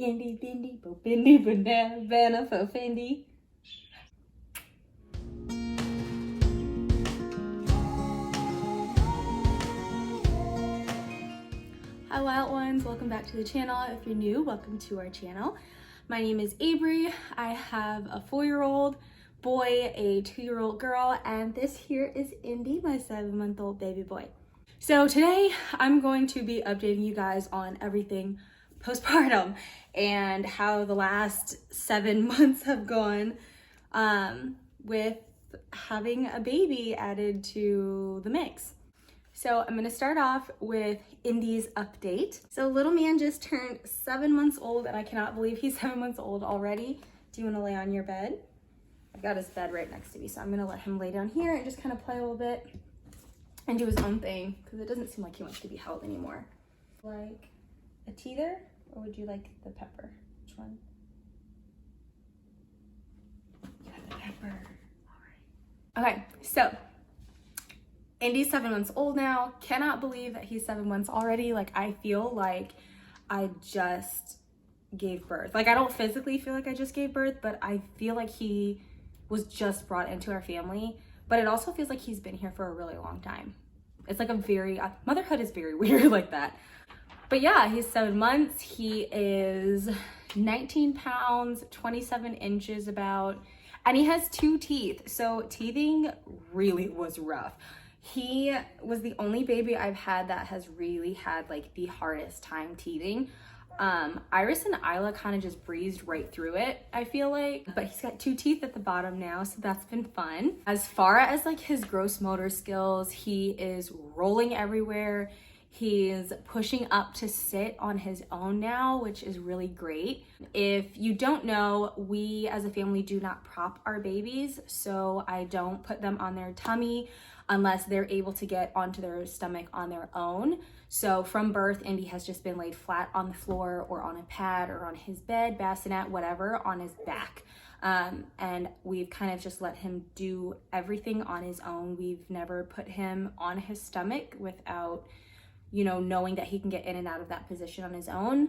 Indy, bindy, bo bindy, banana, fo findy. Hi Wild Ones, welcome back to the channel. If you're new, welcome to our channel. My name is Avery. I have a 4-year-old boy, a 2-year-old girl, and this here is Indy, my 7-month-old baby boy. So today I'm going to be updating you guys on everything postpartum and how the last 7 months have gone with having a baby added to the mix. So I'm gonna start off with Indy's update. So little man just turned 7 months old, and I cannot believe he's 7 months old already. Do you wanna lay on your bed? I've got his bed right next to me, so I'm gonna let him lay down here and just kind of play a little bit and do his own thing, because it doesn't seem like he wants to be held anymore. Like a teether, or would you like the pepper? Which one? Yeah, the pepper. All right. Okay, so Indy's 7 months old now. Cannot believe that he's 7 months already. Like, I feel like I just gave birth. Like, I don't physically feel like I just gave birth, but I feel like he was just brought into our family. But it also feels like he's been here for a really long time. It's like a very, motherhood is very weird like that. But yeah, he's 7 months. He is 19 pounds, 27 inches about, and he has 2 teeth. So teething really was rough. He was the only baby I've had that has really had like the hardest time teething. Iris and Isla kind of just breezed right through it, I feel like, but he's got 2 teeth at the bottom now, so that's been fun. As far as like his gross motor skills, he is rolling everywhere. He's pushing up to sit on his own now, which is really great. If you don't know, we as a family do not prop our babies, so I don't put them on their tummy unless they're able to get onto their stomach on their own. So from birth, Indy has just been laid flat on the floor or on a pad or on his bed, bassinet, whatever, on his back. And we've kind of just let him do everything on his own. We've never put him on his stomach without, you know, knowing that he can get in and out of that position on his own.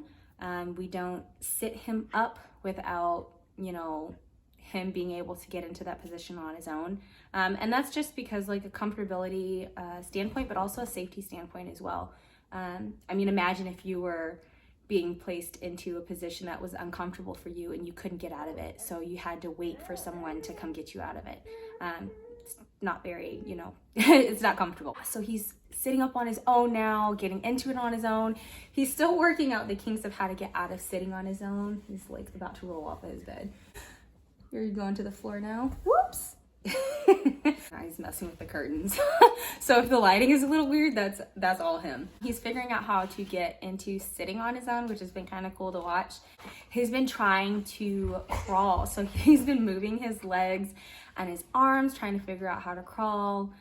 We don't sit him up without, you know, him being able to get into that position on his own. And that's just because like a comfortability standpoint, but also a safety standpoint as well. I mean, imagine if you were being placed into a position that was uncomfortable for you and you couldn't get out of it. So you had to wait for someone to come get you out of it. It's not very, you know, it's not comfortable. So he's sitting up on his own now, getting into it on his own. He's still working out the kinks of how to get out of sitting on his own. He's like about to roll off of his bed. You're going to the floor now. Whoops. He's messing with the curtains. So if the lighting is a little weird, that's all him. He's figuring out how to get into sitting on his own, which has been kind of cool to watch. He's been trying to crawl. So he's been moving his legs and his arms, trying to figure out how to crawl.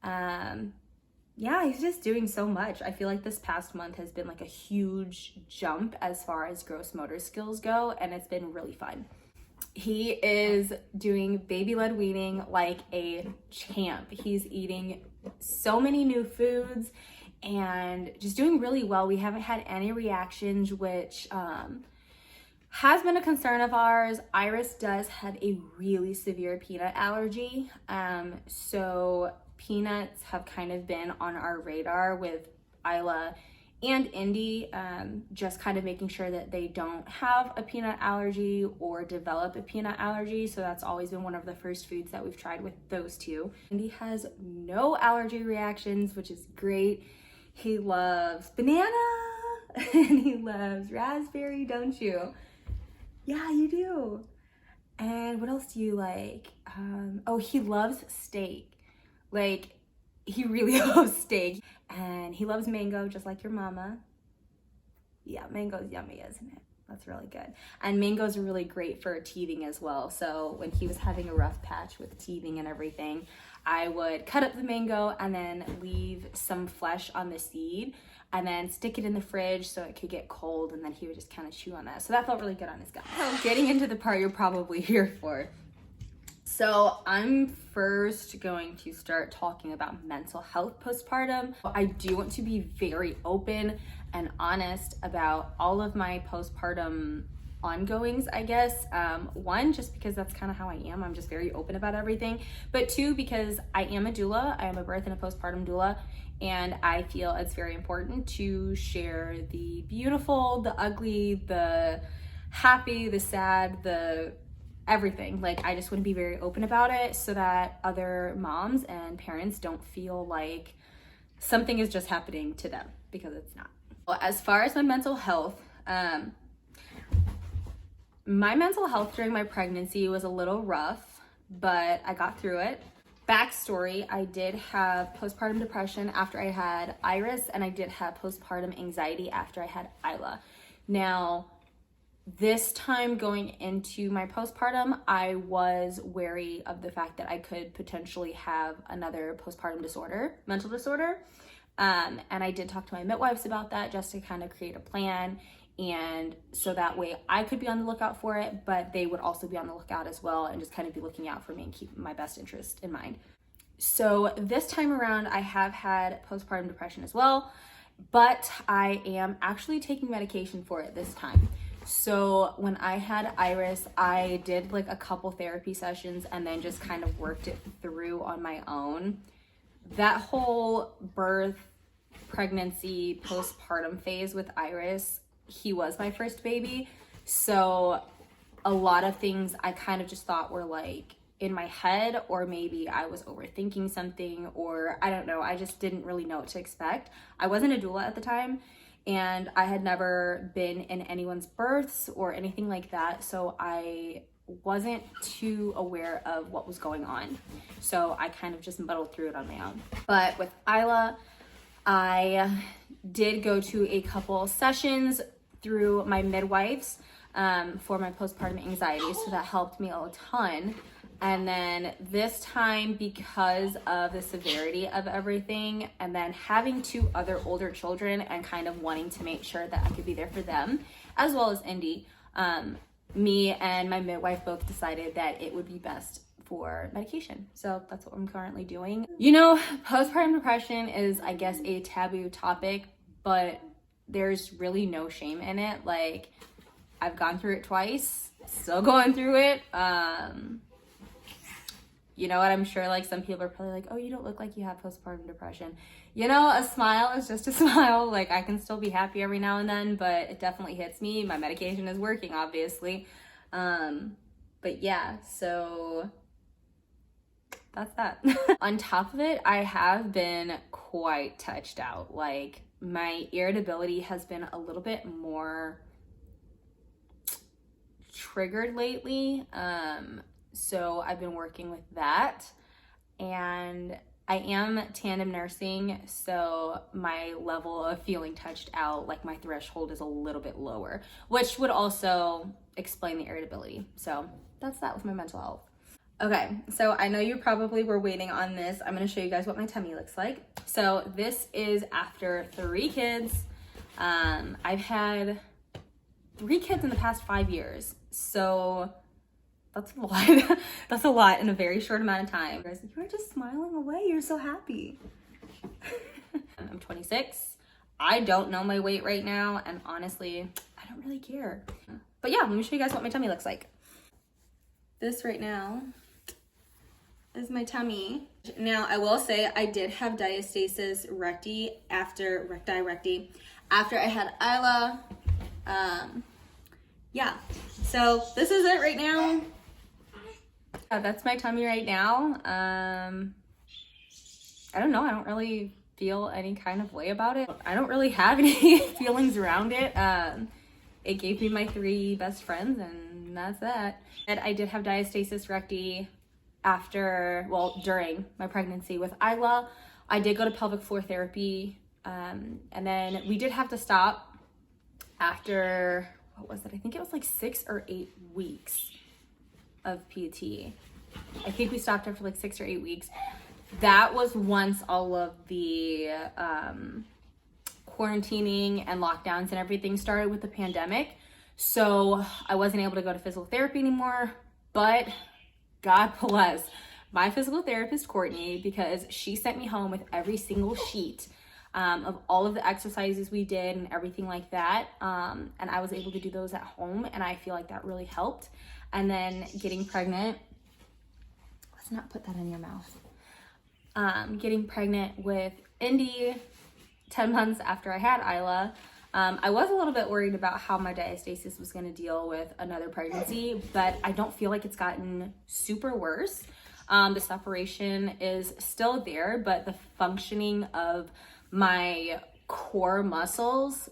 Yeah, he's just doing so much. I feel like this past month has been like a huge jump as far as gross motor skills go, and it's been really fun. He is doing baby-led weaning like a champ. He's eating so many new foods and just doing really well. We haven't had any reactions, which has been a concern of ours. Iris does have a really severe peanut allergy. So peanuts have kind of been on our radar with Isla and Indy, just kind of making sure that they don't have a peanut allergy or develop a peanut allergy. So that's always been one of the first foods that we've tried with those two. Indy has no allergy reactions, which is great. He loves banana and he loves raspberry, don't you? Yeah, you do. And what else do you like? Oh, he loves steak. Like, he really loves steak. And he loves mango, just like your mama. Yeah, mango's yummy, isn't it? That's really good. And mangoes are really great for teething as well. So when he was having a rough patch with teething and everything, I would cut up the mango and then leave some flesh on the seed and then stick it in the fridge so it could get cold, and then he would just kind of chew on that. So that felt really good on his gut. So getting into the part you're probably here for. So I'm first going to start talking about mental health postpartum. I do want to be very open and honest about all of my postpartum ongoings, I guess. One, just because that's kind of how I am. I'm just very open about everything. But two, because I am a doula. I am a birth and a postpartum doula. And I feel it's very important to share the beautiful, the ugly, the happy, the sad, the everything. Like, I just want to be very open about it so that other moms and parents don't feel like something is just happening to them, because it's not. Well, as far as my mental health, my mental health during my pregnancy was a little rough, but I got through it. Backstory, I did have postpartum depression after I had Iris, and I did have postpartum anxiety after I had Isla. Now, this time going into my postpartum, I was wary of the fact that I could potentially have another postpartum disorder, mental disorder. And I did talk to my midwives about that just to kind of create a plan. And so that way I could be on the lookout for it, but they would also be on the lookout as well and just kind of be looking out for me and keep my best interest in mind. So this time around, I have had postpartum depression as well, but I am actually taking medication for it this time. So when I had Iris, I did like a couple therapy sessions and then just kind of worked it through on my own. That whole birth, pregnancy, postpartum phase with Iris, he was my first baby. So a lot of things I kind of just thought were like in my head, or maybe I was overthinking something, or I don't know. I just didn't really know what to expect. I wasn't a doula at the time, and I had never been in anyone's births or anything like that. So I wasn't too aware of what was going on. So I kind of just muddled through it on my own. But with Isla, I did go to a couple sessions through my midwives for my postpartum anxiety. So that helped me a ton. And then this time, because of the severity of everything, and then having two other older children and kind of wanting to make sure that I could be there for them, as well as Indy, me and my midwife both decided that it would be best for medication. So that's what I'm currently doing. You know, postpartum depression is, I guess, a taboo topic, but there's really no shame in it. Like, I've gone through it twice, still going through it. You know what? I'm sure like some people are probably like, oh, you don't look like you have postpartum depression. You know, a smile is just a smile. Like, I can still be happy every now and then, but it definitely hits me. My medication is working, obviously. But yeah, so that's that. On top of it, I have been quite touched out. Like, my irritability has been a little bit more triggered lately. So I've been working with that, and I am tandem nursing, so my level of feeling touched out, like my threshold is a little bit lower, which would also explain the irritability. So that's that with my mental health. Okay, so I know you probably were waiting on this. I'm gonna show you guys what my tummy looks like. So this is after 3 kids. I've had 3 kids in the past 5 years. So that's a lot. That's a lot in a very short amount of time. You're just smiling away. You're so happy. I'm 26. I don't know my weight right now, and honestly, I don't really care. But yeah, let me show you guys what my tummy looks like. This right now is my tummy. Now, I will say I did have Diastasis Recti after I had Isla. Yeah, so this is it right now. That's my tummy right now. I don't know. I don't really feel any kind of way about it. I don't really have any feelings around it. It gave me my 3 best friends, and that's that. And I did have Diastasis Recti during my pregnancy with Isla. I did go to pelvic floor therapy, and then we did have to stop after, what was it? I think it was like 6 or 8 weeks of PT. I think we stopped after like 6 or 8 weeks. That was once all of the quarantining and lockdowns and everything started with the pandemic. So I wasn't able to go to physical therapy anymore, but God bless my physical therapist, Courtney, because she sent me home with every single sheet of all of the exercises we did and everything like that. And I was able to do those at home, and I feel like that really helped. And then getting pregnant, let's not put that in your mouth. Getting pregnant with Indy 10 months after I had Isla, I was a little bit worried about how my diastasis was going to deal with another pregnancy, but I don't feel like it's gotten super worse. The separation is still there, but the functioning of my core muscles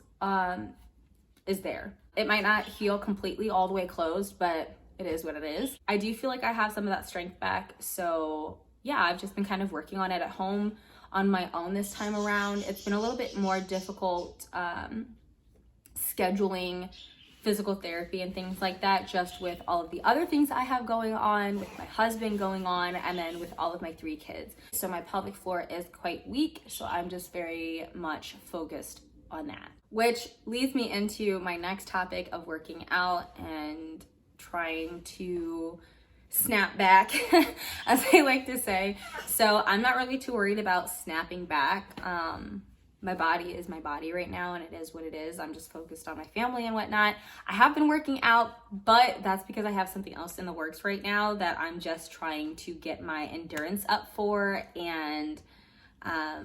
is there. It might not heal completely all the way closed, but it is what it is. I do feel like I have some of that strength back. So yeah, I've just been kind of working on it at home on my own this time around. It's been a little bit more difficult scheduling physical therapy and things like that, just with all of the other things I have going on, with my husband going on, and then with all of my 3 kids. So my pelvic floor is quite weak, so I'm just very much focused on that. Which leads me into my next topic of working out and trying to snap back, as I like to say. So I'm not really too worried about snapping back. My body is my body right now, and it is what it is. I'm just focused on my family and whatnot. I have been working out, but that's because I have something else in the works right now that I'm just trying to get my endurance up for. And I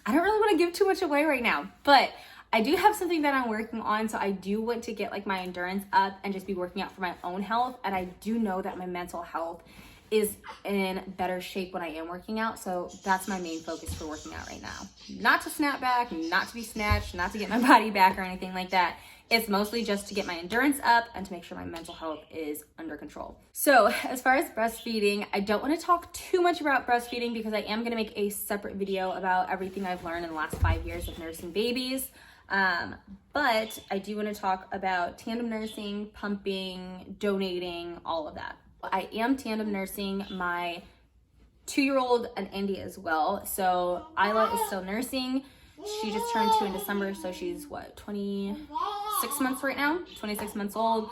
don't really want to give too much away right now, but I do have something that I'm working on. So I do want to get like my endurance up and just be working out for my own health. And I do know that my mental health is in better shape when I am working out. So that's my main focus for working out right now. Not to snap back, not to be snatched, not to get my body back or anything like that. It's mostly just to get my endurance up and to make sure my mental health is under control. So as far as breastfeeding, I don't want to talk too much about breastfeeding because I am going to make a separate video about everything I've learned in the last 5 years of nursing babies. But I do want to talk about tandem nursing, pumping, donating, all of that. I am tandem nursing my 2-year-old and Indy as well. So Isla is still nursing. She just turned 2 in December, so she's what, 26 months right now? 26 months old.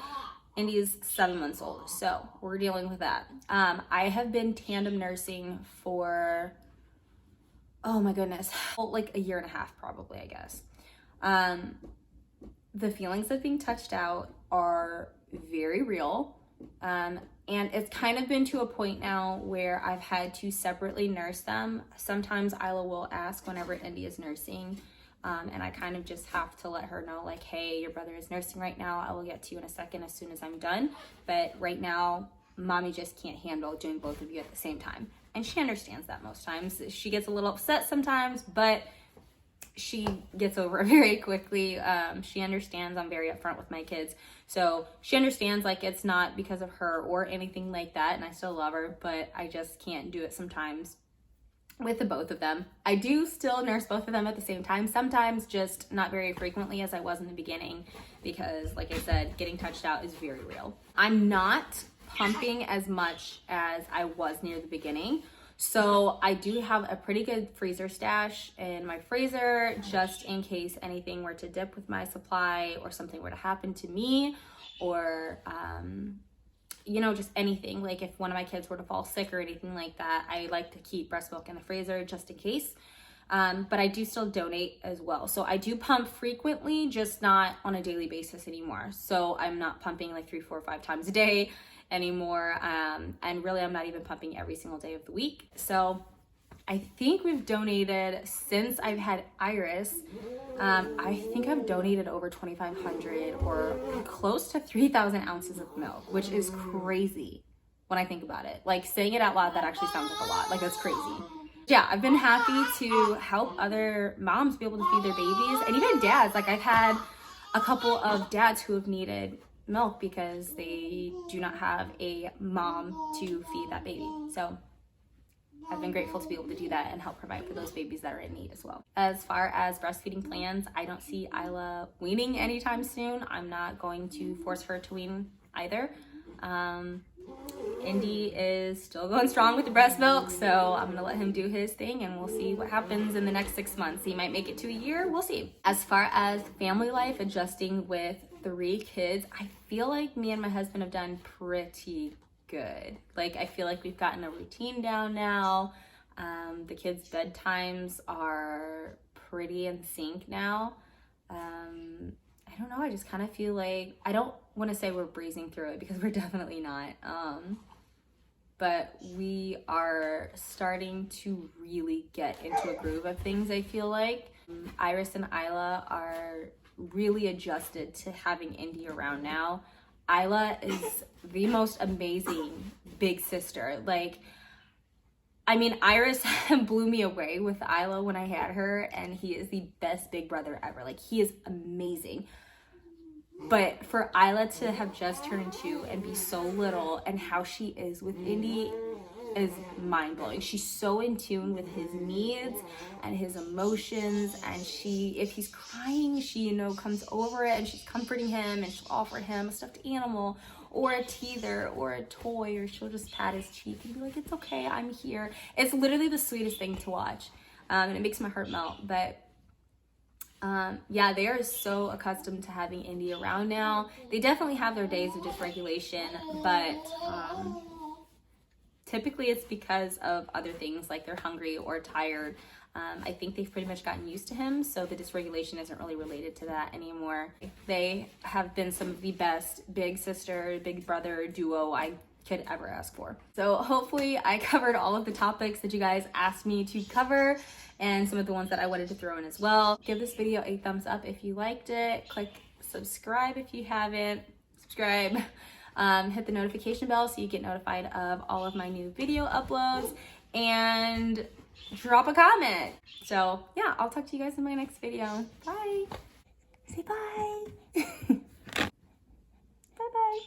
Indy is 7 months old, so we're dealing with that. I have been tandem nursing for, oh my goodness, like a year and a half probably, I guess. The feelings of being touched out are very real. And it's kind of been to a point now where I've had to separately nurse them. Sometimes Isla will ask whenever Indy is nursing, and I kind of just have to let her know, like, hey, your brother is nursing right now. I will get to you in a second as soon as I'm done. But right now, mommy just can't handle doing both of you at the same time. And she understands that most times. She gets a little upset sometimes, but she gets over it very quickly. She understands I'm very upfront with my kids. So she understands, like, it's not because of her or anything like that. And I still love her, but I just can't do it sometimes with the both of them. I do still nurse both of them at the same time. Sometimes just not very frequently as I was in the beginning, because like I said, getting touched out is very real. I'm not pumping as much as I was near the beginning. So I do have a pretty good freezer stash in my freezer, just in case anything were to dip with my supply or something were to happen to me, or, you know, just anything. Like if one of my kids were to fall sick or anything like that, I like to keep breast milk in the freezer just in case. But I do still donate as well. So I do pump frequently, just not on a daily basis anymore. So I'm not pumping like 3, 4, 5 times a day anymore, and really I'm not even pumping every single day of the week. So I think we've donated, since I've had Iris, I think I've donated over 2,500 or close to 3,000 ounces of milk, which is crazy when I think about it. Like, saying it out loud, that actually sounds like a lot. Like, that's crazy. Yeah, I've been happy to help other moms be able to feed their babies, and even dads. Like, I've had a couple of dads who have needed milk because they do not have a mom to feed that baby. So I've been grateful to be able to do that and help provide for those babies that are in need as well. As far as breastfeeding plans, I don't see Isla weaning anytime soon. I'm not going to force her to wean either. Indy is still going strong with the breast milk, so I'm gonna let him do his thing, and we'll see what happens in the next 6 months. He might make it to a year, we'll see. As far as family life, adjusting with 3 kids, I feel like me and my husband have done pretty good. Like, I feel like we've gotten a routine down now. The kids' bedtimes are pretty in sync now. I don't know, I just kind of feel like, I don't want to say we're breezing through it because we're definitely not. But we are starting to really get into a groove of things, I feel like. Iris and Isla are really adjusted to having Indy around now. Isla is the most amazing big sister. Like, I mean, Iris blew me away with Isla when I had her, and he is the best big brother ever. Like, he is amazing. But for Isla to have just turned 2 and be so little, and how she is with Indy is mind-blowing. She's so in tune with his needs and his emotions, and if he's crying, she, you know, comes over it and she's comforting him, and she'll offer him a stuffed animal or a teether or a toy, or she'll just pat his cheek and be like, it's okay, I'm here. It's literally the sweetest thing to watch, and it makes my heart melt. But yeah, they are so accustomed to having Indy around now. They definitely have their days of dysregulation, but typically it's because of other things, like they're hungry or tired. I think they've pretty much gotten used to him, so the dysregulation isn't really related to that anymore. They have been some of the best big sister, big brother duo I could ever ask for. So hopefully I covered all of the topics that you guys asked me to cover, and some of the ones that I wanted to throw in as well. Give this video a thumbs up if you liked it. Click subscribe if you haven't. Subscribe. Hit the notification bell so you get notified of all of my new video uploads, and drop a comment. So yeah, I'll talk to you guys in my next video. Bye. Say bye. Bye bye.